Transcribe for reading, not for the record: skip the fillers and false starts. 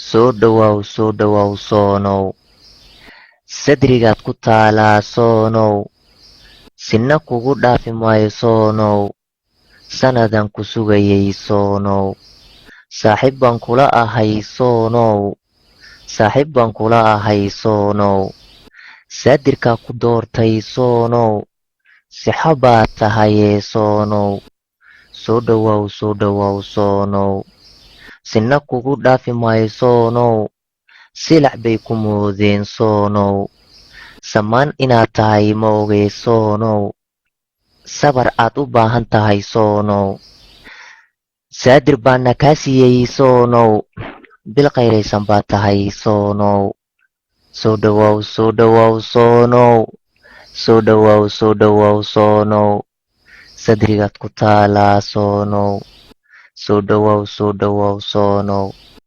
soo dhawaaw soonow. Sadrigaad kutaalaa soonow, sinna kugu dhaafi maayo soonow. Sanadan ku sugayay soonow, saaxiib baan kula ahay soonow. Saaxiib baan kula ahay soonow, saadirkaa ku doortay soonow. Sixa baad tahayee soonow, soo dhawaaw soonow. Sinna kugu dhaafi maayo soonow, silac bay ku moodeen soonow. Samaan inaad tahay ma ogee soonow, sabar aad u baahan tahay soonow. Saadir baana kaa siiyey soonow, bil qayraysan baad tahay soonow. Soo dhawaaw soonow, soo dhawaaw soonow. Sadrigaad kutaalaa soonow, soo dhawaaw soonow.